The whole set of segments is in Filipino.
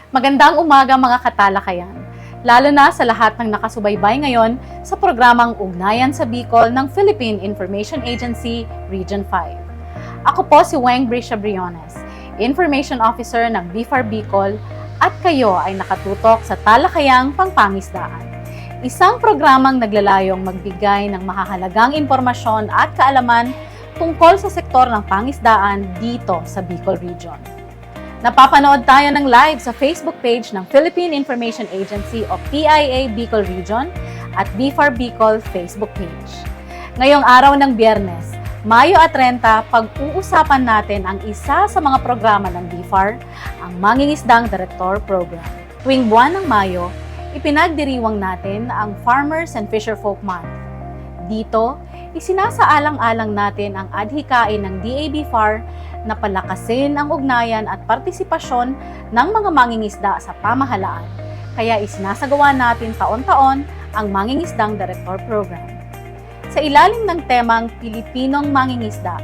Magandang umaga mga katalakayan, lalo na sa lahat ng nakasubaybay ngayon sa programang Ugnayan sa Bicol ng Philippine Information Agency, Region 5. Ako po si Weng Brisha Briones, Information Officer ng BIFAR Bicol at kayo ay nakatutok sa Talakayang Pangpangisdaan. Isang programang naglalayong magbigay ng mahahalagang impormasyon at kaalaman tungkol sa sektor ng pangisdaan dito sa Bicol Region. Napapanood tayo ng live sa Facebook page ng Philippine Information Agency o PIA Bicol Region at BIFAR Bicol Facebook page. Ngayong araw ng Biyernes, Mayo 30, pag-uusapan natin ang isa sa mga programa ng BIFAR, ang Mangingisdang Director Program. Tuwing buwan ng Mayo, ipinagdiriwang natin ang Farmers and Fisherfolk Month. Dito, isinasaalang-alang natin ang adhikain ng DA-BIFAR na palakasin ang ugnayan at partisipasyon ng mga mangingisda sa pamahalaan. Kaya isinasagawa natin taon-taon ang Mangingisdang Director Program. Sa ilalim ng temang Pilipinong Mangingisda,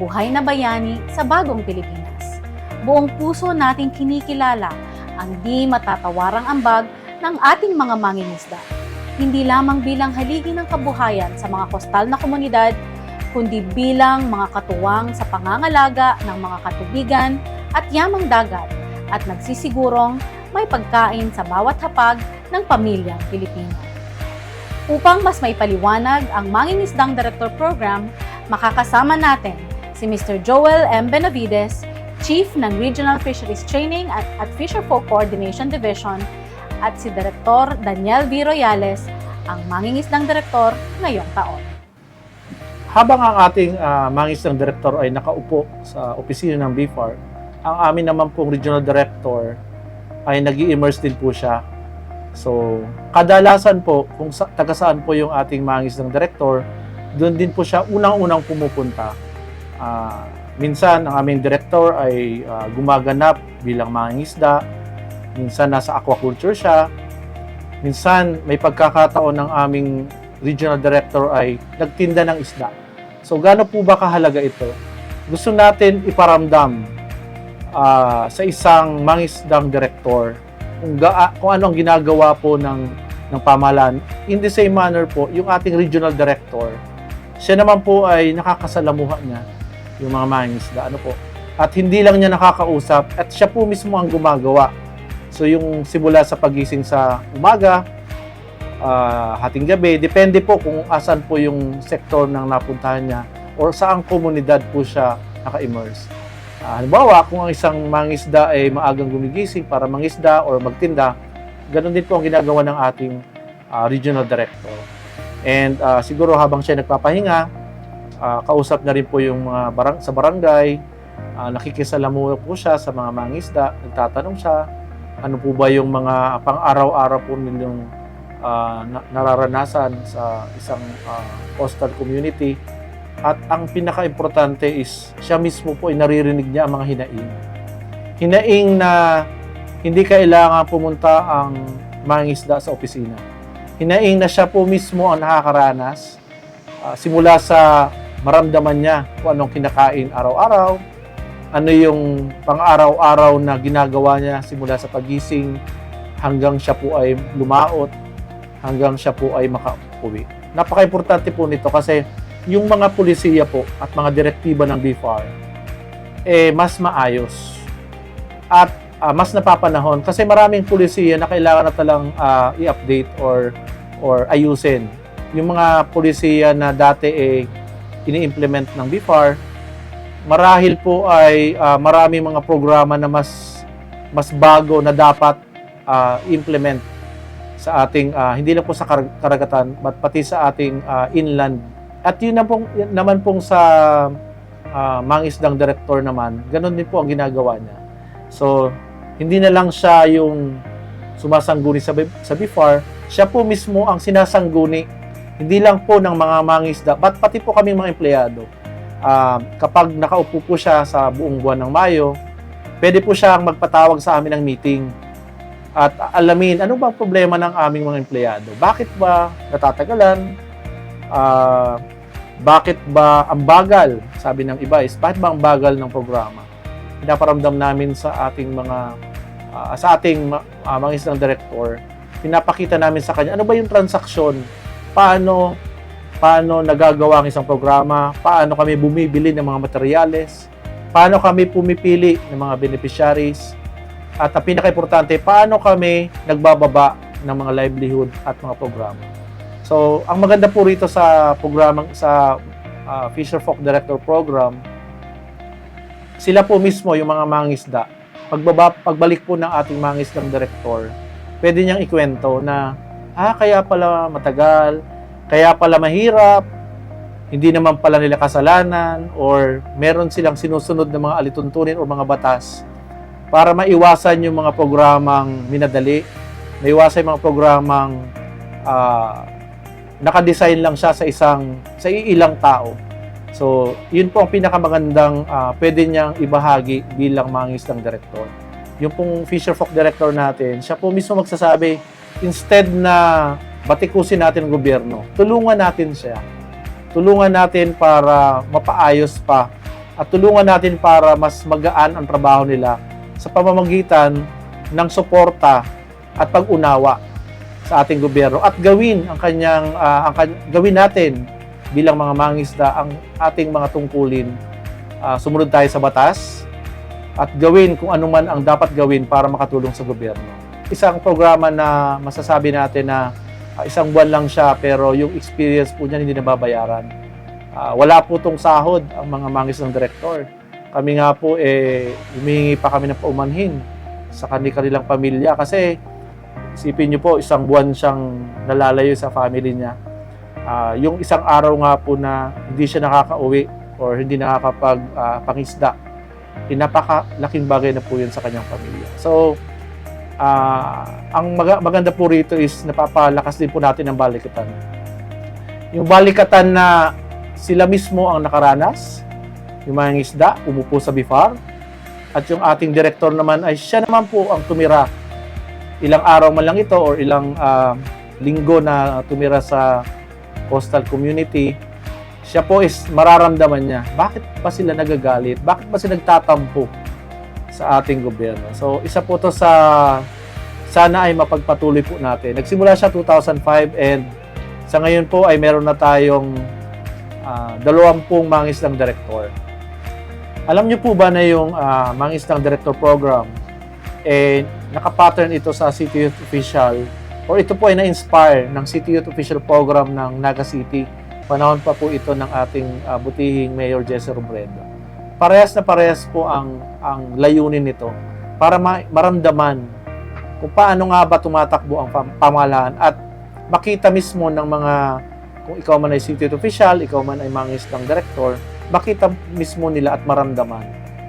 Buhay na Bayani sa Bagong Pilipinas, buong puso nating kinikilala ang di matatawarang ambag ng ating mga mangingisda. Hindi lamang bilang haligi ng kabuhayan sa mga kostal na komunidad, kundi bilang mga katuwang sa pangangalaga ng mga katubigan at yamang dagat at nagsisigurong may pagkain sa bawat hapag ng pamilyang Pilipino. Upang mas may paliwanag ang Mangingisdang Director Program, makakasama natin si Mr. Joel M. Benavides, Chief ng Regional Fisheries Training at Fisherfolk Coordination Division, at si Director Daniel V. Royales, ang Mangingisdang Director ngayong taon. Habang ang ating Mangingisdang Director ay nakaupo sa opisina ng BIFAR, ang amin naman pong Regional Director ay nag-i-immerse din po siya. So, kadalasan po, kung taga saan po yung ating Mangingisdang Director, doon din po siya unang-unang pumupunta. Minsan, ang aming Director ay gumaganap bilang mangingisda. Minsan, nasa aquaculture siya. Minsan, may pagkakataon ng aming Regional Director ay nagtinda ng isda. So, gaano po ba kahalaga ito? Gusto natin iparamdam sa isang mangingisdang director kung ano ang ginagawa po ng pamahalaan. In the same manner po, yung ating Regional Director, siya naman po ay nakakasalamuha niya yung mga mangingisda. Ano po? At hindi lang niya nakakausap, at siya po mismo ang gumagawa. So, yung simula sa pagising sa umaga, hating gabi, depende po kung asan po yung sektor ng napuntahan niya or saang komunidad po siya naka-immerse. Halimbawa, kung ang isang mangisda ay maagang gumigising para mangisda or magtinda, ganun din po ang ginagawa ng ating Regional Director. And siguro habang siya nagpapahinga, kausap na rin po yung mga sa barangay, nakikisalamuha po siya sa mga mangisda, nagtatanong siya, ano po ba yung mga pang-araw-araw po nilang nararanasan sa isang coastal community. At ang pinaka-importante is siya mismo po ay naririnig niya ang mga hinaing. Hinaing na hindi kailangan pumunta ang mangingisda sa opisina. Hinaing na siya po mismo ang nakakaranas simula sa maramdaman niya kung anong kinakain araw-araw, ano yung pang-araw-araw na ginagawa niya simula sa pagising hanggang siya po ay lumaot, hanggang siya po ay makauwi. Napaka-importante po nito kasi yung mga pulisiya po at mga direktiba ng BIFAR mas maayos at mas napapanahon kasi maraming pulisiya na kailangan na talang i-update or ayusin. Yung mga pulisiya na dati ini-implement ng BIFAR, marahil po ay maraming mga programa na mas bago na dapat implement sa ating hindi lang po sa karagatan but pati sa ating inland. At yun naman pong sa Mangingisdang Director naman, ganun din po ang ginagawa niya. So, hindi na lang siya yung sumasangguni sa BIFAR, siya po mismo ang sinasangguni, hindi lang po ng mga mangingisda, but pati po kaming mga empleyado. Kapag nakaupo po siya sa buong buwan ng Mayo, pwede po siyang magpatawag sa amin ng meeting at alamin ano ba ang problema ng aming mga empleyado. Bakit ba natatagalan? Bakit ba ang bagal? Sabi ng iba is, bakit ba ang bagal ng programa? Pinaparamdam namin sa ating mga sa ating mangisdang director, pinapakita namin sa kanya ano ba yung transaksyon, paano nagagawa ang isang programa, paano kami bumibili ng mga materyales, paano kami pumipili ng mga beneficiaries, at ang pinaka-importante, paano kami nagbababa ng mga livelihood at mga programa. So, ang maganda po rito sa programang sa Fisher Folk Director Program, sila po mismo yung mga mangisda. Pagbalik po ng ating mangisdang director, pwede niyang ikwento na, kaya pala matagal, kaya pala mahirap, hindi naman pala nila kasalanan, or meron silang sinusunod ng mga alituntunin o mga batas para maiwasan yung mga programang minadali, maiwasan yung mga programang nakadesign lang siya sa ilang tao. So, yun po ang pinakamagandang pwede niyang ibahagi bilang mangisdang director. Yung pong Fisher Folk Director natin, siya po mismo magsasabi, instead na batikusin natin ang gobyerno, tulungan natin siya. Tulungan natin para mapaayos pa at tulungan natin para mas magaan ang trabaho nila sa pamamagitan ng suporta at pag-unawa sa ating gobyerno at gawin gawin natin bilang mga mangisda ang ating mga tungkulin. Sumunod tayo sa batas at gawin kung ano man ang dapat gawin para makatulong sa gobyerno. Isang programa na masasabi natin na isang buwan lang siya pero yung experience po niya hindi nababayaran. Wala po tong sahod ang mga mangisdang director. Kami nga po humihingi pa kami ng paumanhin sa kanilang pamilya kasi isipin niyo po, isang buwan siyang nalalayo sa family niya. Yung isang araw nga po na hindi siya nakakauwi or hindi nakakapag-pangisda, napakalaking bagay na po yun sa kanyang pamilya. So, ang maganda po rito is napapalakas din po natin ang balikatan. Yung balikatan na sila mismo ang nakaranas, yung mga isda, umupo sa BIFAR, at yung ating director naman ay siya naman po ang tumira ilang araw man lang ito or ilang linggo na tumira sa coastal community. Siya po is mararamdaman niya, bakit pa sila nagagalit? Bakit pa sila nagtatampo sa ating gobyerno? So, isa po to sana ay mapagpatuloy po natin. Nagsimula siya 2005 and sa ngayon po ay meron na tayong 20 mangisdang director. Alam niyo po ba na yung mangisdang director program nakapattern ito sa City Youth Official or ito po ay na-inspire ng City Youth Official program ng Naga City. Panahon pa po ito ng ating butihing Mayor Jesse Robredo. Parehas na parehas po ang layunin nito para maramdaman kung paano nga ba tumatakbo ang pamahalaan at makita mismo ng mga, kung ikaw man ay City Youth Official, ikaw man ay mangisdang director, makita mismo nila at maramdaman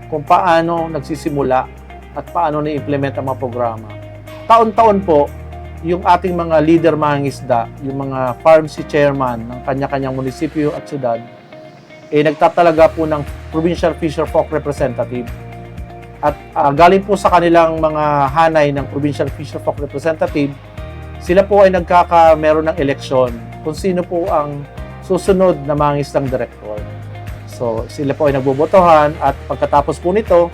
kung paano nagsisimula at paano na-implement ang mga programa. Taon-taon po, yung ating mga leader mangisda, yung mga pharmacy chairman ng kanya-kanyang munisipyo at syudad, nagtatalaga po ng Provincial Fisher Folk Representative. At galing po sa kanilang mga hanay ng Provincial Fisher Folk Representative, sila po ay meron ng eleksyon kung sino po ang susunod na mangisdang director. So, sila po ay nagbobotohan at pagkatapos po nito,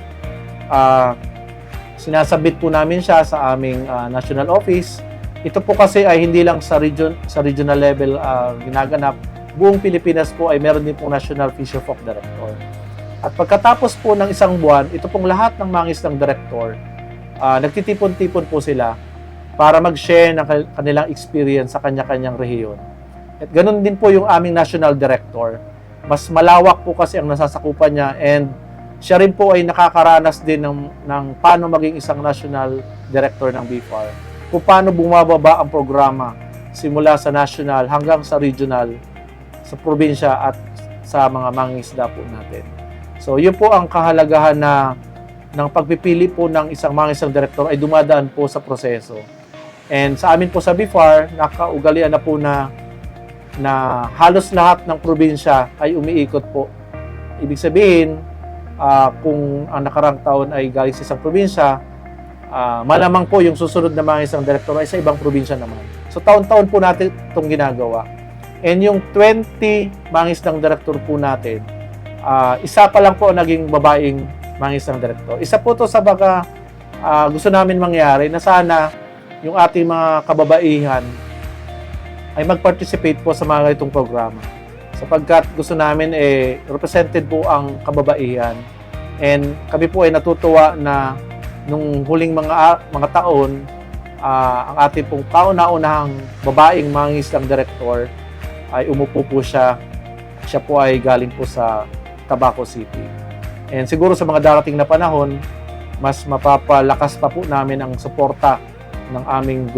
sinasabit po namin siya sa aming national office. Ito po kasi ay hindi lang sa regional level ginaganap. Buong Pilipinas po ay meron din pong National Fisher Folk Director. At pagkatapos po ng isang buwan, ito pong lahat ng mangisdang director, nagtitipon-tipon po sila para mag-share ng kanilang experience sa kanya-kanyang rehiyon. At ganun din po yung aming national director. Mas malawak po kasi ang nasasakupan niya and siya rin po ay nakakaranas din ng paano maging isang national director ng BIFAR. Kung paano bumababa ang programa simula sa national hanggang sa regional, sa probinsya at sa mga mangingisda po natin. So, yun po ang kahalagahan ng pagpipili po ng isang mangingisdang director ay dumadaan po sa proseso. And sa amin po sa BIFAR, nakaugalian na po na halos lahat ng probinsya ay umiikot po. Ibig sabihin, kung ang nakarang taon ay galing sa isang probinsya, malamang po yung susunod na mga isang direktor ay sa ibang probinsya naman. So taon-taon po natin itong ginagawa. And yung 20 mangisdang direktor po natin, isa pa lang po naging babaeng mangisdang direktor. Isa po to sa baka gusto namin mangyari na sana yung ating mga kababaihan ay mag-participate po sa mga itong programa. Sapagkat gusto namin represented po ang kababaihan. And kami po ay natutuwa na nung huling mga taon, ang ating pong kauna-unahang babaeng mangingisdang director ay umupo po siya. Siya po ay galing po sa Tabaco City. And siguro sa mga darating na panahon, mas mapapalakas pa po namin ang suporta ng ating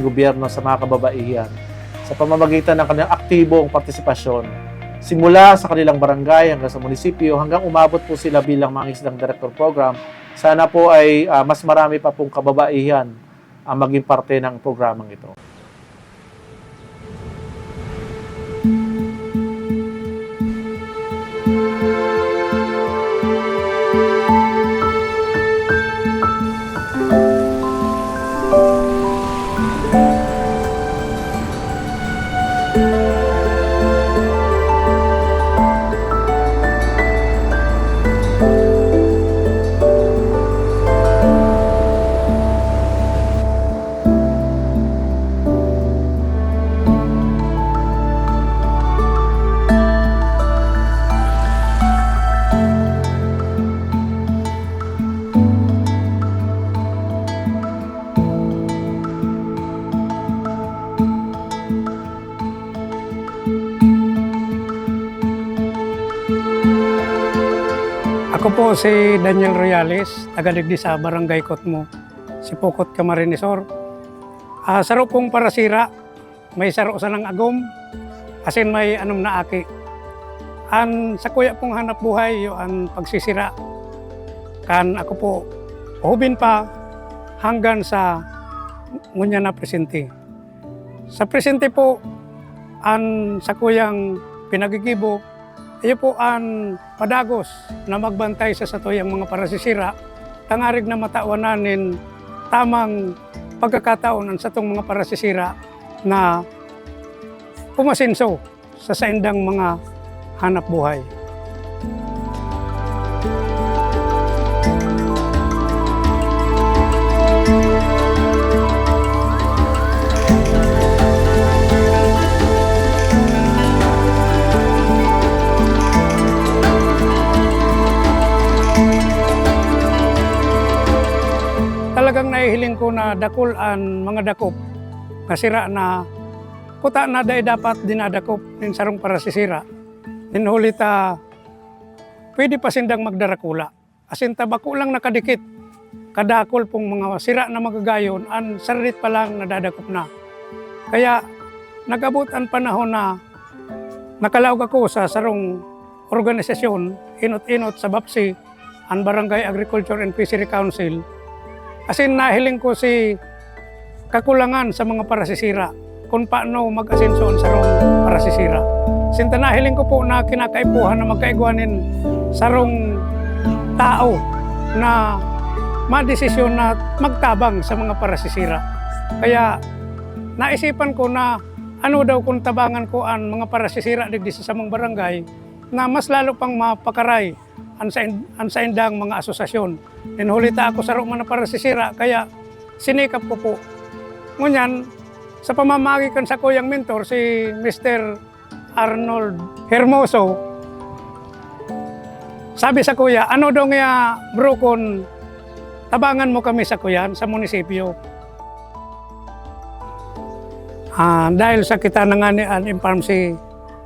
gobyerno sa mga kababaihan sa pamamagitan ng kanilang aktibong partisipasyon. Simula sa kanilang barangay hanggang sa munisipyo, hanggang umabot po sila bilang mangingisdang director program, sana po ay mas marami pa pong kababaihan ang maging parte ng programang ito. Ako po si Daniel Royales, taga-digdi sa Barangay Kotmo, Sipokot, Camarines Sur. Saro pong parasira, may saro sa ng agom, asin may anom na aki. Sa kuya pong hanap buhay, yung pagsisira. Kan ako po, hubin pa hanggang sa ngunya na presente. Sa presente po, sa kuyang pinagigibo, iyo po ang padagos na magbantay sa satoyang mga parasisira, tangarig na matauananin tamang pagkakataon ang satong mga parasisira na pumasinso sa saindang mga hanap buhay. Talagang nahihiling ko na dakol ang mga dakop na sira na kuta na dapat dinadakop ng sarong parasisira. Hinulita, pwede pa sindang magdarakula. Asin tabako lang nakadikit, kadakol pong mga sira na magagayon, ang sarit pa lang nadadakop na. Kaya nag-abot ang panahon na nakalawag ako sa sarong organisasyon, inot-inot sa BAPSI, ang Barangay Agriculture and Fishery Council. Asin nahiling ko si kakulangan sa mga parasisira kung paano mag-asenso ang sarong parasisira. Sinta nahiling ko po na kinakaipuhan na magkaigwanin sarong tao na madesisyon na magtabang sa mga parasisira. Kaya naisipan ko na ano daw kung tabangan ko ang mga parasisira digdi sa samong barangay na mas lalo pang mapakaray ang saindang mga asosasyon. Hinulita ako sa man na parasisira, kaya sinikap ko po. Ngunyan, sa pamamagitan sa kuyang mentor, si Mr. Arnold Hermoso, sabi sa kuya, ano daw nga bro kung tabangan mo kami sa kuyan, sa munisipyo. Dahil sa kita na nga ni inform si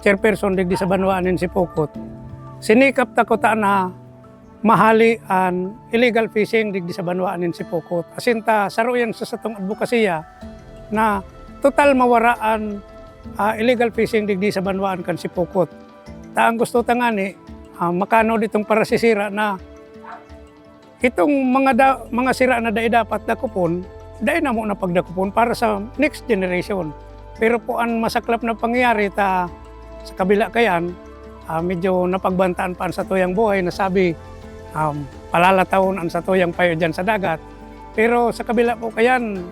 chairperson digdi sa Banwaanin si Pokot, sinikap ta ko ta na mahali ang illegal fishing digdi sa Banwaanin si Pokot. Asinta saruyan sa satong advokasya na total mawaraan illegal fishing digdi sa Banwaan kan si Pokot. Ta ang gusto ta nga ni makano ditong parasisira na itong mga sira na dapat dakupon, dahil na mo na pagdakupon para sa next generation. Pero po ang masaklap na pangyayari sa kabila kayan, medyo napagbantaan pa sa tuyang buhay na sabi palalataon ang sa tuyang payo dyan sa dagat. Pero sa kabila po kayan,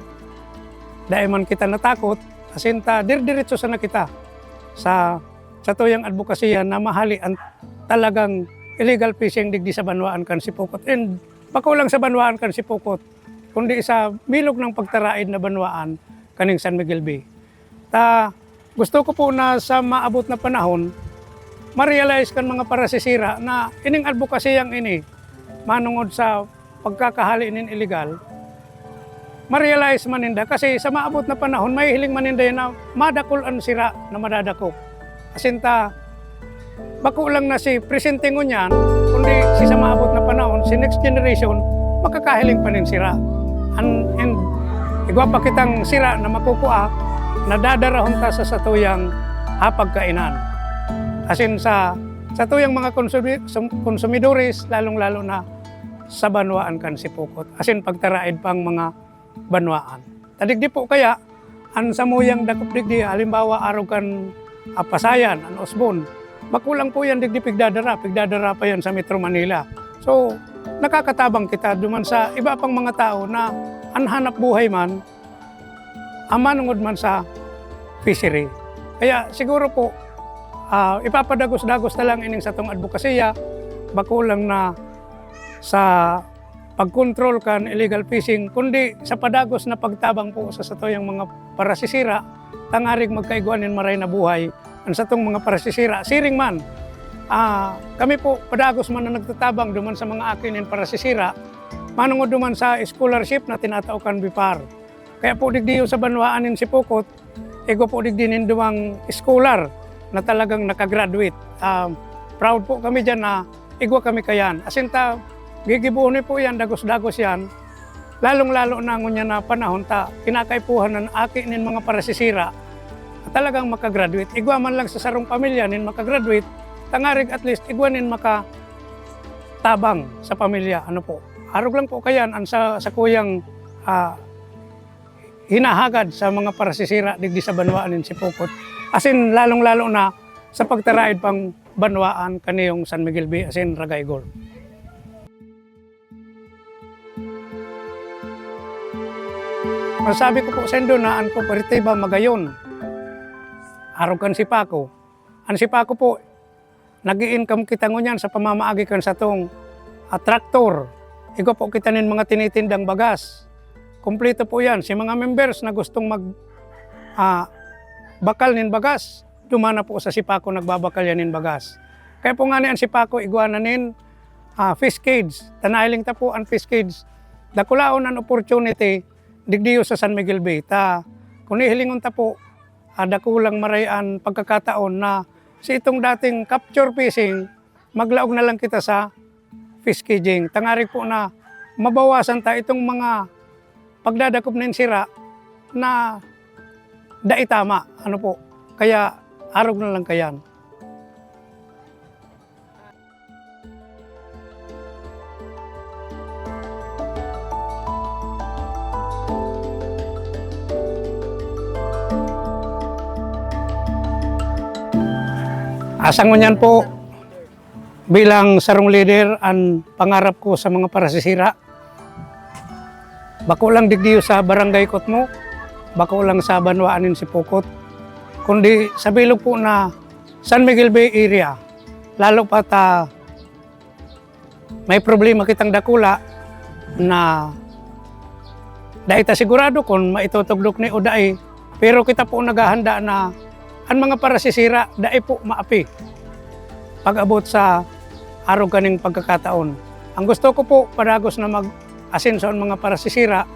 dahil man kita natakot, asinta diretso sana kita sa tuyang advokasya na mahali ang talagang illegal fishing digdi sa Banwaan kan si Pokot. And bako lang sa banwaan kan Sipokot, kundi sa bilog ng pagtaraid na banwaan kaning San Miguel Bay. Gusto ko po na sa maabot na panahon, ma-realize kan mga parasisira na ining advokasiyang ini, manungod sa pagkakahali inin illegal, ma-realize maninda kasi sa maabot na panahon, may hiling maninda na madakol ang sira na madadakop. Asinta, bako lang na si presenting niyan, kundi si sa maabot na panahon, si next generation, makakahiling pa nin sira. And igwa pa kitang sira na makukuha, nadadarahon ta sa satuyang hapagkainan. Asin sa tuyang mga konsumidores, lalong-lalo na sa banwaan kan Sipokot. Asin pagtaraid pang mga banwaan. Tadigdi po kaya, ang samuyang dakop digdi, halimbawa araw kan Pasayan, ang Osbon, makulang po yan digdi pigdadara pa yan sa Metro Manila. So, nakakatabang kita duman sa iba pang mga tao na anhanap buhay man, amanungod man sa fishery. Kaya siguro po, ipapadagos-dagos na lang ining sa tong advokasya, bakulang na sa pagkontrol kan illegal fishing, kundi sa padagos na pagtabang po sa satuyang mga parasisira, tangarig magkaiguanin maray na buhay, ang satong mga parasisira, siring man. Kami po, padagos man na nagtatabang duman sa mga akinin parasisira, manungod duman sa scholarship na tinataukan BIFAR. Kaya po digdiyo sa banwaan nin Sipokot, ego po digdinin duwang scholar na talagang nakagraduate. Proud po kami dyan na igwa kami kayan. Asinta, gigibuhon po yan, dagos-dagos yan. Lalong-lalo na ngunya na panahon ta, kinakaipuhan ng akinin mga parasisira, talagang makagraduate. Igwa man lang sa sarong pamilya nin makagraduate, tangarig at least igwa nin makatabang sa pamilya. Ano po? Arog lang po kayan ang sa kuyang hinahagad sa mga parasisira digdi sa banwaan nin Sipokot. Asin lalong-lalo na sa pagtaraid pang banwaan kaniyong San Miguel Bay asin Ragaygol. Masabi ko po sa indo na ang kooperatiba magayon. Arog kan Sipako. Ang Sipako po, nag-i-income kita ngunyan sa pamamaagi kan sa tong traktor. Igo po kita nin mga tinitindang bagas. Kompleto po yan. Si mga members na gustong bakal nin bagas, dumana po sa Sipako nagbabakal yan nin bagas. Kaya po nga ni ang Sipako iguana nin fish cage. Tanahiling ta po ang fish cage. Dakulaon ang opportunity digdiyo sa San Miguel Bay. Kung ihilingon ta po, dakulang marayan pagkakataon na si itong dating capture fishing, maglaog na lang kita sa fish caging. Tangarig po na mabawasan ta itong mga pagdadakop ng sira na daitama. Ano po? Kaya arog na lang kayan. Asang ngunyan po, bilang sarong leader, ang pangarap ko sa mga parasisira, bako lang digdiyo sa barangay Kotmo, bako lang sa banwaan nin Sipokot, kundi sa bilog po na San Miguel Bay area, lalo pa may problema kitang dakula na dahil ta sigurado kung maitutugdok ni o dahi, pero kita po naghahanda na ang mga parasisira dahi po maapi pag-abot sa araw kaning pagkakataon. Ang gusto ko po padagos na mag-asin sa mga parasisira,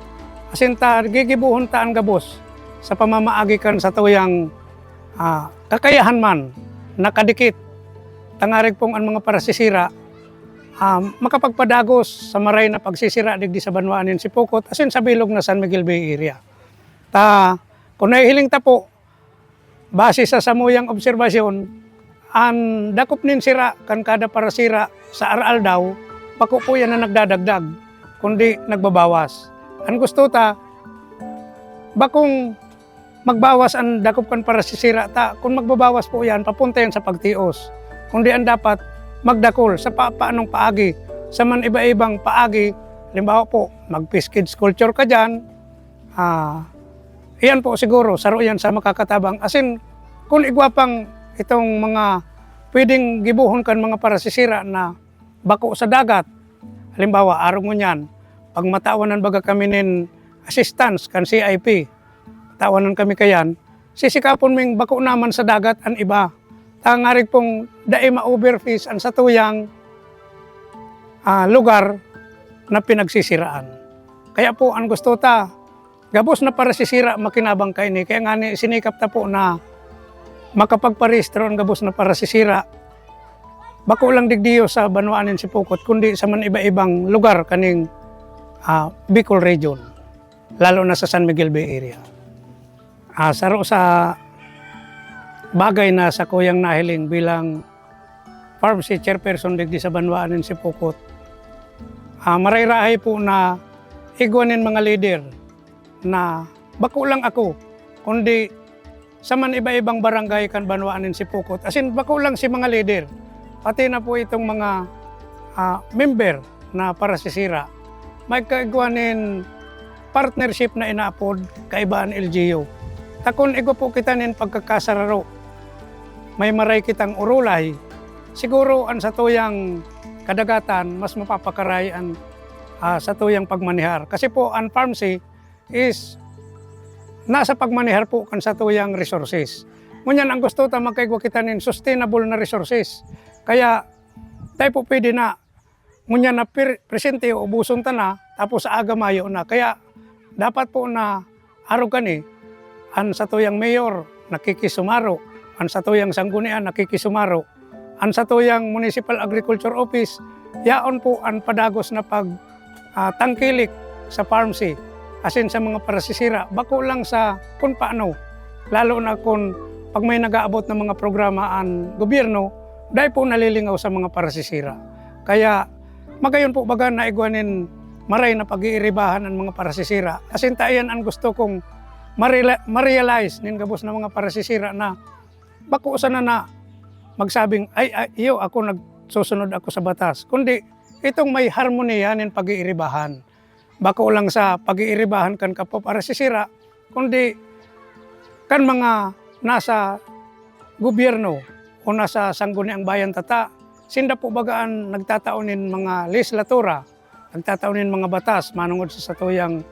asin ta gigibuhon ta ang gabos sa pamamaagi kan sa tuyang kakayahan man nakadikit. Tangarig pong ang mga parasisira makapagpadagos sa maray na pagsisira digdi sa banwaan nin Sipokot asin sa bilog na San Miguel Bay area. Kung nahihiling ta po, base sa samuyang obserbasyon, ang dakop nin sira kan kada parasira sa aral daw, bako po yan na nagdadagdag, kundi nagbabawas. Ang gusto ta, bakong magbawas ang dakop kan parasisira ta, kung magbabawas po yan, papunta yan sa pagtios. Kundi ang dapat magdakol sa paanong paagi, sa man iba-ibang paagi, halimbawa po, mag-fish kids culture ka dyan, iyan po siguro, saro yan sa makakatabang. Asin, kung igwapang itong mga pwedeng gibuhon kan mga parasisira na bako sa dagat, halimbawa, araw mo niyan, pag matawanan baga kami nin assistance kan CIP, tawanan kami kayan, sisikapon ming bako naman sa dagat ang iba. Tangarig pong dae ma-overfish ang satuyang lugar na pinagsisiraan. Kaya po ang gusto ta, gabos na para sisira makinabang kayo ni. Kaya nga ni sinikap ta po na makapagparehistro ang gabos na para sisira. Bako lang digdiyo sa Banwaanin Sipokot, kundi sa man iba-ibang lugar kaning Bicol Region, lalo na sa San Miguel Bay area. Saro sa bagay na sa kuyang nahiling bilang Pharmacy Chairperson digdi sa Banwaanin Sipokot, marayrahay po na igwanin mga leader na bako lang ako, kundi sa man iba-ibang barangay kan Banwaanin Sipokot. As in, bako lang si mga leader, pati na po itong mga member na para sisira. May kaigwanin partnership na inaapod kaibaan LGU. Takon igo po kita nin pagkakasararo. May maray kitang urulay. Siguro ang sa tuyang kadagatan, mas mapapakaray ang sa tuyang pagmanihar. Kasi po ang pharmacy is nasa pagmanihar po kan sa tuyang resources. Ngunyan ang gusto ta magkaigwa kita nin sustainable na resources. Kaya tayo po pwede na ngunyan na presente o ubuson ta na tapos sa aga mayo na. Kaya dapat po na araw kani ang sa tuyang mayor nakikisumaro, ang sa tuyang sanggunian nakikisumaro, ang sa tuyang Municipal Agriculture Office yaon po ang padagos na tangkilik sa pharmacy. Asin sa mga parasisira, bako lang sa kung paano, lalo na kung pag may nag-aabot ng mga programa ang gobyerno, dahil po nalilingaw sa mga parasisira. Kaya magayon po baga na igwanin maray na pag-iiribahan ang mga parasisira. Asin tayan ang gusto kong ma-realize nin gabos na mga parasisira na bako sana na magsabing iyo ako nagsusunod ako sa batas. Kundi itong may harmonia nin pag-iiribahan. Bako lang sa pag-iiribahan kan kapwa parasisira, kundi kan mga nasa gobyerno o nasa sangguniang bayan tata, sinda po bagaan nagtataunin mga legislatura, nagtataunin mga batas manungod sa satuyang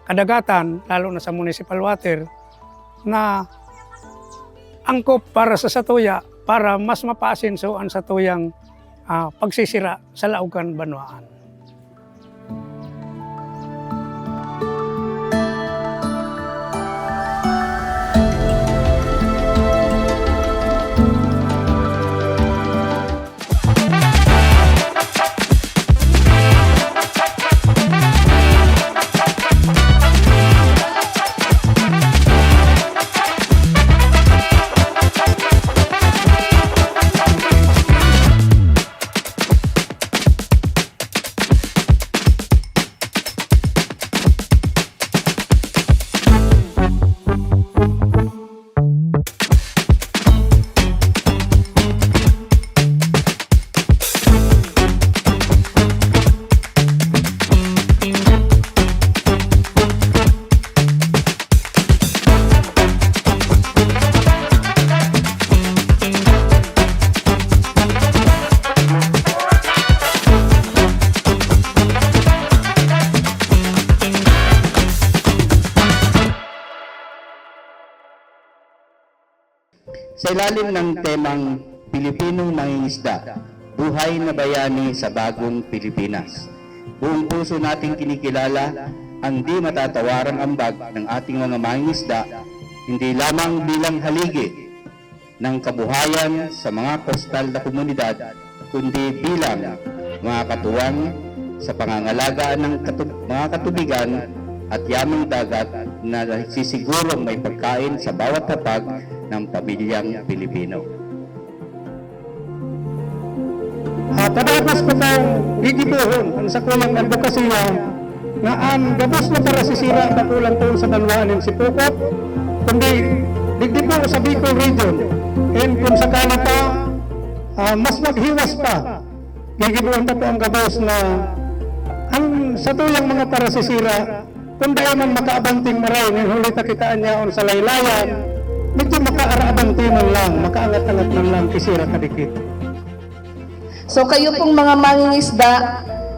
kadagatan, lalo na sa municipal water, na angkop para sa satuya para mas mapaasinso ang satuyang pagsisira sa Laugan, Banwaan. Sa ilalim ng temang Pilipinong Mangingisda, Buhay na Bayani sa Bagong Pilipinas, buong puso nating kinikilala ang di matatawarang ambag ng ating mga mangingisda, hindi lamang bilang haligi ng kabuhayan sa mga kostal na komunidad, kundi bilang mga katuwang sa pangangalagaan ng mga katubigan at yamang dagat na sisigurong may pagkain sa bawat hapag ng pamilyang Pilipino. Padapas ko tayong gigibuhon ang sa kuyang advokasya na ang gabos na parasisira na kulang tuon sa Banwaanin Sipokot, kundi digdi po sa Bicol Region. And kung sakala pa, mas maghiwas pa, gigibuhon pa po ang gabos na ang sa tuyang mga parasisira, kung dahil man makaabanting maray, ng huli takitaan niya sa laylayan, medyo makaarabanti man lang, makaangat-angat man lang, kisira kadikit. So kayo pong mga mangingisda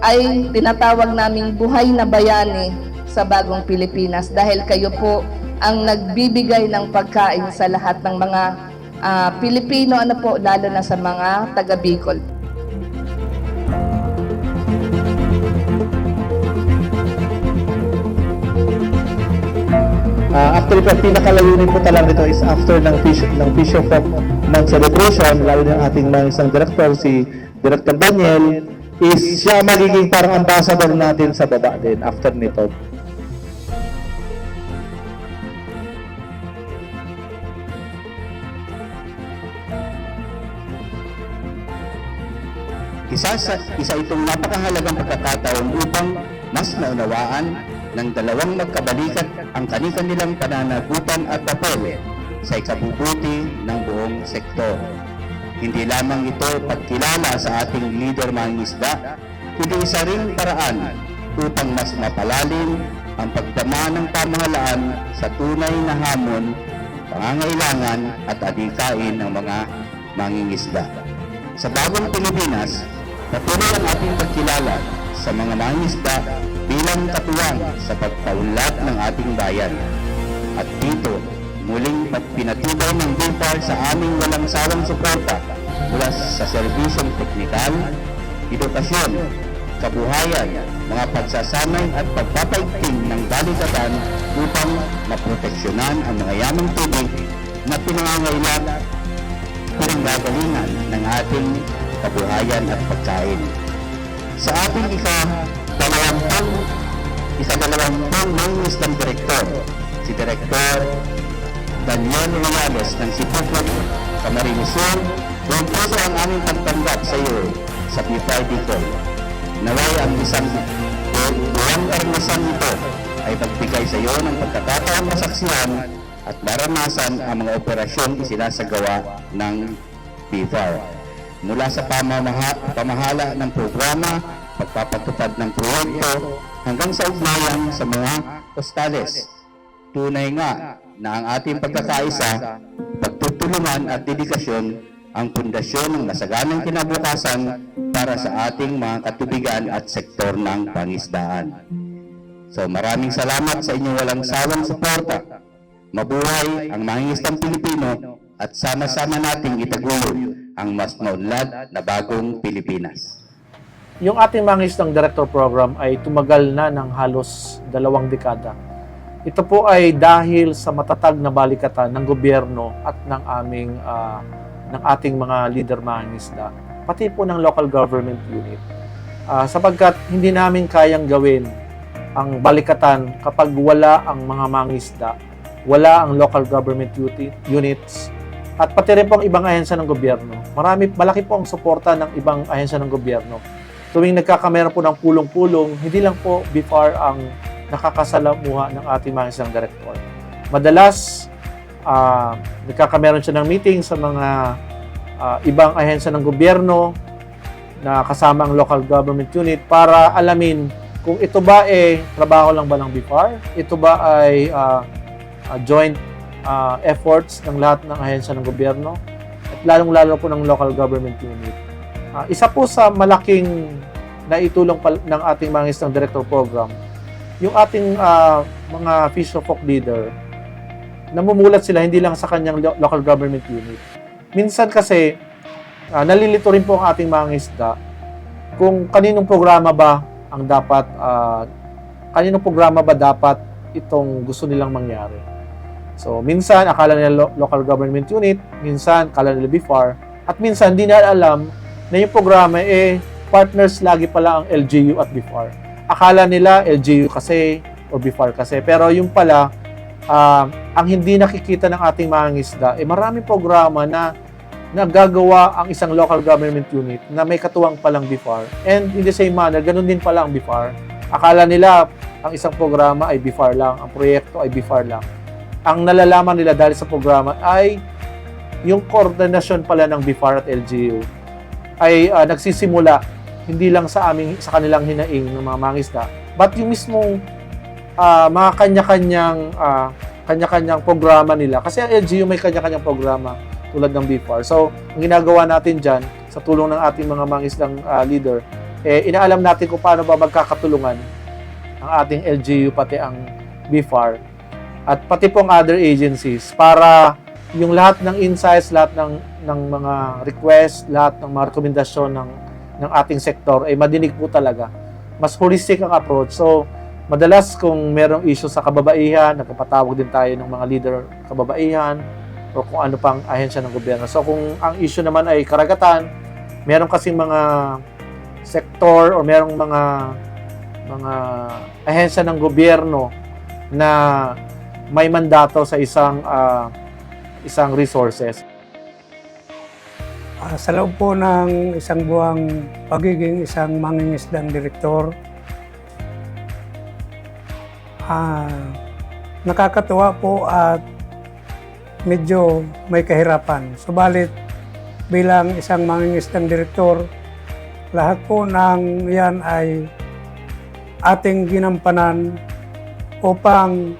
ay tinatawag naming buhay na bayani sa bagong Pilipinas dahil kayo po ang nagbibigay ng pagkain sa lahat ng mga Pilipino, lalo na sa mga taga Bicol. Actually, po, pinakalayunin po talaga nito is after ng Fisher Folk ng celebration, lalo ng ating mga isang director, si Director Daniel, is siya magiging parang ambassador natin sa baba din after nito. Isa itong napakahalagang pagkakataon upang mas naunawaan ng dalawang magkabalikat ang kanilang pananagutan at papel sa ikabubuti ng buong sektor. Hindi lamang ito pagkilala sa ating leader mangingisda, kundi isa ring paraan upang mas mapalalim ang pagdama ng pamahalaan sa tunay na hamon, pangangailangan at adikain ng mga mangingisda. Sa bagong Pilipinas, patuloy ang ating pagkilala sa mga mangingisda bilang katuwang sa pagpaunlad ng ating bayan. At dito, muling pinatibay ng BIFAR sa aming walang sawang suporta mula sa serbisyong teknikal, edukasyon, kabuhayan, mga pagsasanay at pagpapaigting ng balikatan upang maproteksyonan ang mga yamang tubig na pinangangailangan pinanggagalingan ng ating kabuhayan at pagkain. Sa ating ika-dalawampung mangingisdang direktor, si Direktor Daniel Morales ng Sipukot, Camarines Sur, buong puso ang aming pagtanggap sa iyo sa BIFAR Bicol. Naway ang isang buwang karanasan nito ay pagbigay sa iyo ng pagkakataong masaksihan at maranasan ang mga operasyong isinasagawa ng BIFAR. Mula sa pamahala ng programa, pagpapatupad ng proyekto, hanggang sa ugnayan sa mga postales. Tunay nga na ang ating pagkakaisa, pagtutulungan at dedikasyon ang pundasyon ng masaganang kinabukasan para sa ating mga katubigan at sektor ng pangisdaan. So maraming salamat sa inyong walang sawang suporta. Mabuhay ang mangingisdang Pilipino at sama-sama nating itaguyod ang mas maunlad na bagong Pilipinas. Yung ating mangingisdang director program ay tumagal na ng halos 2 dekada. Ito po ay dahil sa matatag na balikatan ng gobyerno at ng ating mga leader mangingisda, pati po ng local government unit. Sapagkat hindi namin kayang gawin ang balikatan kapag wala ang mga mangingisda, wala ang local government units, at pati rin po ang ibang ahensya ng gobyerno. Malaki po ang suporta ng ibang ahensya ng gobyerno. Tuwing nagkakamera po ng pulong-pulong, hindi lang po BIFAR ang nakakasalamuha ng ating mga isang direktor. Madalas, nagkakameron siya ng meeting sa mga ibang ahensya ng gobyerno na kasama ang local government unit para alamin kung ito ba trabaho lang ba ng BIFAR, ito ba ay joint efforts ng lahat ng ahensya ng gobyerno, at lalong-lalo po ng local government unit. Isa po sa malaking naitulong ng ating mangingisdang director program, yung ating mga Fisher Folk leader, namumulat sila hindi lang sa kanyang local government unit. Minsan kasi, nalilito rin po ang ating mangingisda kung kaninong programa ba dapat itong gusto nilang mangyari. So, minsan akala nila local government unit, minsan akala nila BIFAR, at minsan hindi nila alam na yung programa partners lagi pala ang LGU at BIFAR. Akala nila LGU kasi o BIFAR kasi, pero yung pala ang hindi nakikita ng ating mangingisda maraming programa na nagagawa ang isang local government unit na may katuwang palang BIFAR, and in the same manner, ganun din pala ang BIFAR. Akala nila ang isang programa ay BIFAR lang, ang proyekto ay BIFAR lang. Ang nalalaman nila dahil sa programa ay yung koordinasyon pala ng BIFAR at LGU ay nagsisimula hindi lang sa kanilang hinaing ng mga mangingisda, but yung mismong mga kanya-kanyang programa nila. Kasi ang LGU may kanya-kanyang programa tulad ng BIFAR. So, ang ginagawa natin dyan, sa tulong ng ating mga mangingisdang leader, inaalam natin kung paano ba magkakatulungan ang ating LGU pati ang BFAR at pati pong other agencies para yung lahat ng insights, lahat ng mga request, lahat ng mga rekomendasyon ng ating sektor ay madinig po talaga. Mas holistic ang approach. So, madalas kung merong issue sa kababaihan, nagpapatawag din tayo ng mga leader kababaihan o kung ano pang ahensya ng gobyerno. So, kung ang issue naman ay karagatan, meron kasing mga sektor o merong mga ahensya ng gobyerno na may mandato sa isang resources. Sa loob po ng isang buwang pagiging isang mangingisdang direktor, nakakatuwa po at medyo may kahirapan. Subalit bilang isang mangingisdang direktor, lahat po ng yan ay ating ginampanan upang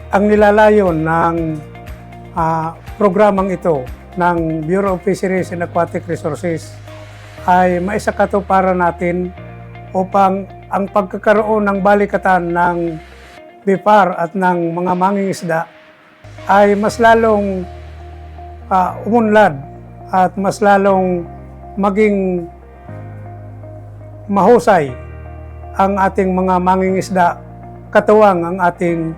ang nilalayon ng programang ito ng Bureau of Fisheries and Aquatic Resources ay maisakatuparan natin upang ang pagkakaroon ng balikatan ng BFAR at ng mga mangingisda ay mas lalong umunlad at mas lalong maging mahusay ang ating mga mangingisda katuwang ang ating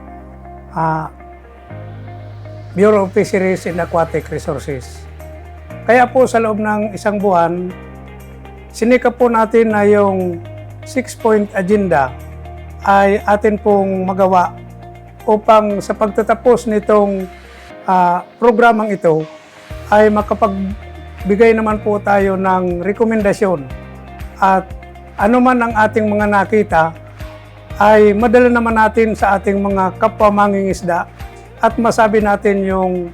Bureau of Fisheries and Aquatic Resources. Kaya po sa loob ng isang buwan, sinikap po natin na yung 6-point agenda ay atin pong magawa upang sa pagtatapos nitong programang ito ay makapagbigay naman po tayo ng rekomendasyon at anuman ang ating mga nakita ay madala naman natin sa ating mga kapwa mangingisda at masabi natin yung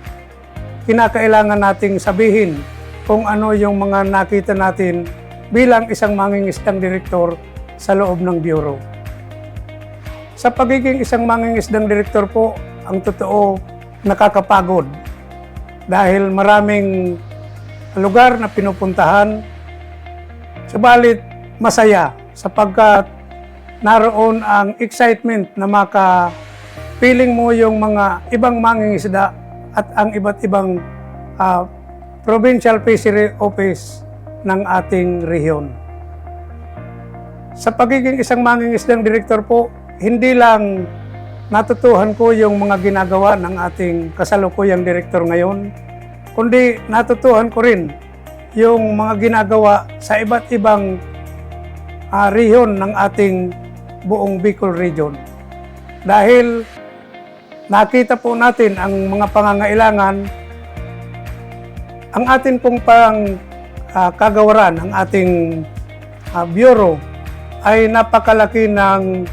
kinakailangan nating sabihin kung ano yung mga nakita natin bilang isang mangingisdang direktor sa loob ng Bureau. Sa pagiging isang mangingisdang direktor po, ang totoo nakakapagod dahil maraming lugar na pinupuntahan, subalit masaya sapagkat naroon ang excitement na feeling mo yung mga ibang mangingisda at ang iba't ibang provincial fishery office ng ating rehiyon. Sa pagiging isang mangingisdang direktor po, hindi lang natutuhan ko yung mga ginagawa ng ating kasalukuyang direktor ngayon, kundi natutuhan ko rin yung mga ginagawa sa iba't ibang rehiyon ng ating buong Bicol region. Dahil nakita po natin ang mga pangangailangan, ang atin pong kagawaran, ang ating bureau ay napakalaki ng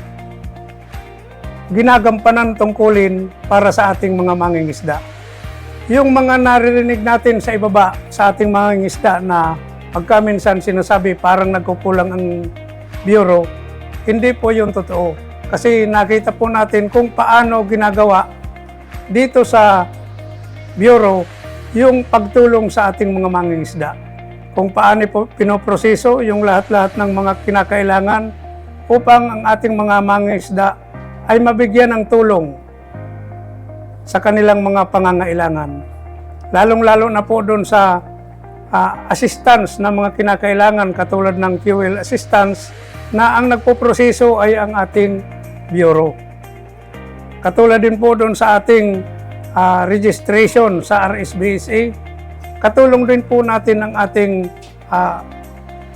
ginagampanan tungkulin para sa ating mga mangingisda. Yung mga naririnig natin sa ibaba sa ating mangingisda na pagkaminsan sinasabi parang nagkukulang ang bureau, hindi po yung totoo. Kasi nakita po natin kung paano ginagawa dito sa Bureau yung pagtulong sa ating mga mangingisda. Kung paano po pinoproseso yung lahat-lahat ng mga kinakailangan upang ang ating mga mangingisda ay mabigyan ng tulong sa kanilang mga pangangailangan. Lalong-lalo na po doon sa assistance na mga kinakailangan katulad ng fuel assistance na ang nagpoproseso ay ang ating Bureau. Katulad din po doon sa ating registration sa RSBSA, katulong din po natin ang ating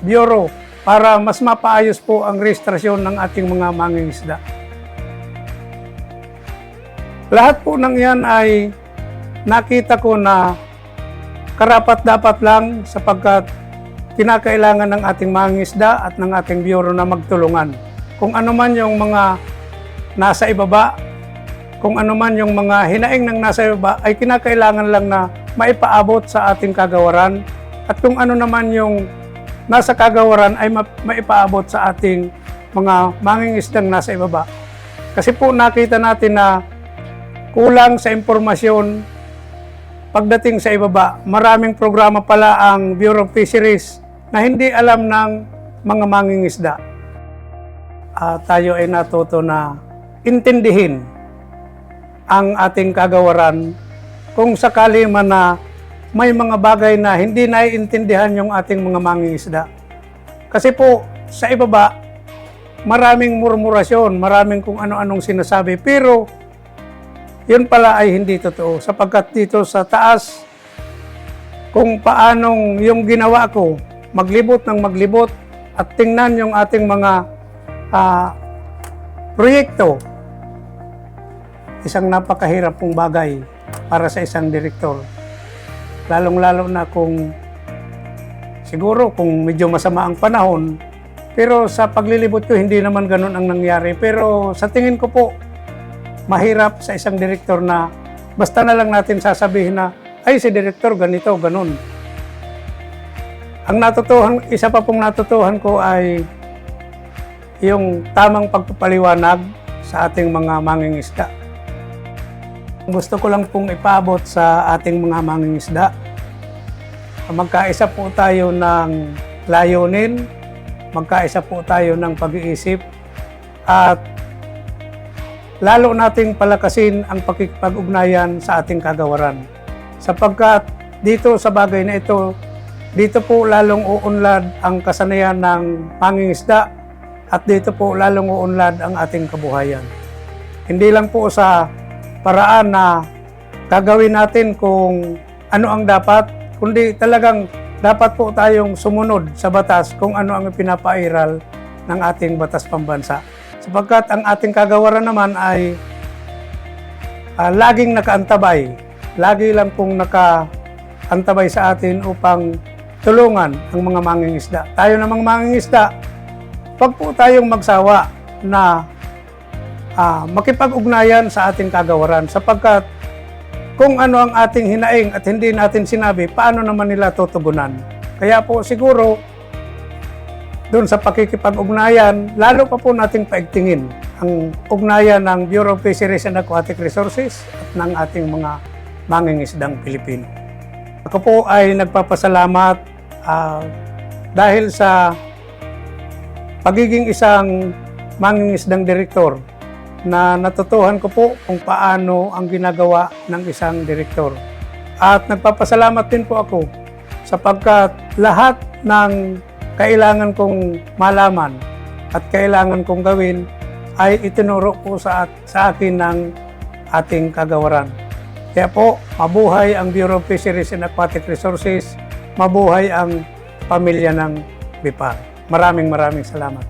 Bureau para mas mapaayos po ang registrasyon ng ating mga mangingisda. Lahat po ng yan ay nakita ko na karapat-dapat lang sapagkat kinakailangan ng ating mangingisda at ng ating Bureau na magtulungan. Kung ano man yung mga nasa ibaba, kung ano man yung mga hinaing ng nasa ibaba, ay kinakailangan lang na maipaabot sa ating kagawaran. At kung ano naman yung nasa kagawaran ay maipaabot sa ating mga mangingisdang nasa ibaba. Kasi po nakita natin na kulang sa impormasyon pagdating sa ibaba. Maraming programa pala ang Bureau of Fisheries na hindi alam ng mga mangingisda, tayo ay natuto na intindihin ang ating kagawaran kung sakali man na may mga bagay na hindi naiintindihan yung ating mga mangingisda. Kasi po, sa ibaba, maraming murmurasyon, maraming kung ano-anong sinasabi, pero yun pala ay hindi totoo. Sapagkat dito sa taas, kung paanong yung ginawa ko, maglibot ng maglibot at tingnan yung ating mga proyekto, isang napakahirap pong bagay para sa isang direktor. Lalong-lalo na kung siguro kung medyo masama ang panahon, pero sa paglilibot ko hindi naman ganun ang nangyari. Pero sa tingin ko po, mahirap sa isang direktor na basta na lang natin sasabihin na ay si direktor ganito, ganun. Ang natutuhan, isa pa pong natutuhan ko ay yung tamang pagpapaliwanag sa ating mga mangingisda. Gusto ko lang pong ipaabot sa ating mga mangingisda. Magkaisa po tayo ng layunin, magkaisa po tayo ng pag-iisip, at lalo nating palakasin ang pakikipag-ugnayan sa ating kagawaran. Sapagkat dito sa bagay na ito, dito po lalong uunlad ang kasanayan ng mangingisda at dito po lalong uunlad ang ating kabuhayan. Hindi lang po sa paraan na gagawin natin kung ano ang dapat, kundi talagang dapat po tayong sumunod sa batas kung ano ang pinapairal ng ating batas pambansa. Sapagkat ang ating kagawaran naman ay laging nakaantabay, lagi lang pong nakaantabay sa atin upang tulungan ang mga mangingisda. Tayo namang mangingisda, wag po tayong magsawa na makipag-ugnayan sa ating kagawaran sapagkat kung ano ang ating hinaing at hindi natin sinabi, paano naman nila tutugunan? Kaya po siguro doon sa pakikipag-ugnayan, lalo pa po nating paigtingin ang ugnayan ng Bureau of Fisheries and Aquatic Resources at ng ating mga mangingisdang Pilipino. Ako po ay nagpapasalamat dahil sa pagiging isang mangingisdang direktor na natutuhan ko po kung paano ang ginagawa ng isang direktor. At nagpapasalamat din po ako sapagkat lahat ng kailangan kong malaman at kailangan kong gawin ay itinuro po sa akin ng ating kagawaran. Kaya po, mabuhay ang Bureau of Fisheries and Aquatic Resources, mabuhay ang pamilya ng BIFAR. Maraming salamat.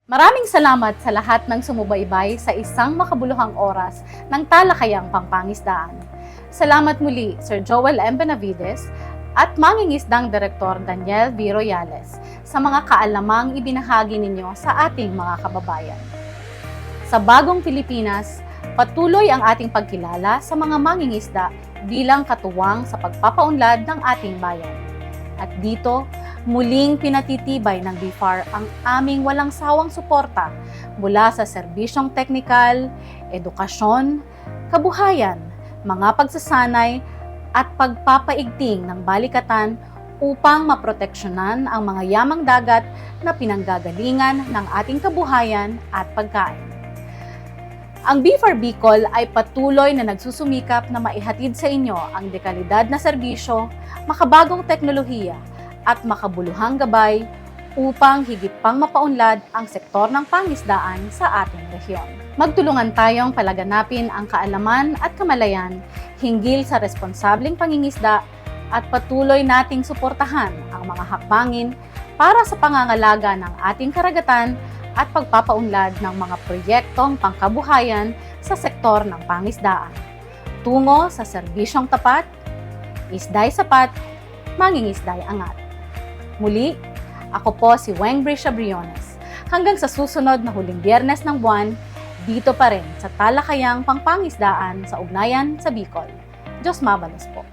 Maraming salamat sa lahat ng sumubaybay sa isang makabuluhang oras ng talakayang pangpangisdaan. Salamat muli, Sir Joel M. Benavides at Mangingisdang Direktor Daniel V. Royales sa mga kaalamang ibinahagi ninyo sa ating mga kababayan. Sa bagong Pilipinas, patuloy ang ating pagkilala sa mga mangingisda bilang katuwang sa pagpapaunlad ng ating bayan. At dito, muling pinatitibay ng BIFAR ang aming walang sawang suporta mula sa serbisyong teknikal, edukasyon, kabuhayan, mga pagsasanay at pagpapaigting ng balikatan upang maproteksyonan ang mga yamang dagat na pinanggagalingan ng ating kabuhayan at pagkain. Ang BIFAR Bicol ay patuloy na nagsusumikap na maihatid sa inyo ang dekalidad na serbisyo, makabagong teknolohiya at makabuluhang gabay upang higit pang mapaunlad ang sektor ng pangisdaan sa ating rehiyon. Magtulungan tayong palaganapin ang kaalaman at kamalayan hinggil sa responsableng pangingisda at patuloy nating suportahan ang mga hakbangin para sa pangangalaga ng ating karagatan at pagpapaunlad ng mga proyektong pangkabuhayan sa sektor ng pangisdaan. Tungo sa serbisyong tapat, isday sapat, mangingisday angat. Muli, ako po si Weng Brisha Briones. Hanggang sa susunod na huling Biyernes ng buwan, dito pa rin sa talakayang pangpangisdaan sa ugnayan sa Bicol. Diyos mabalos po.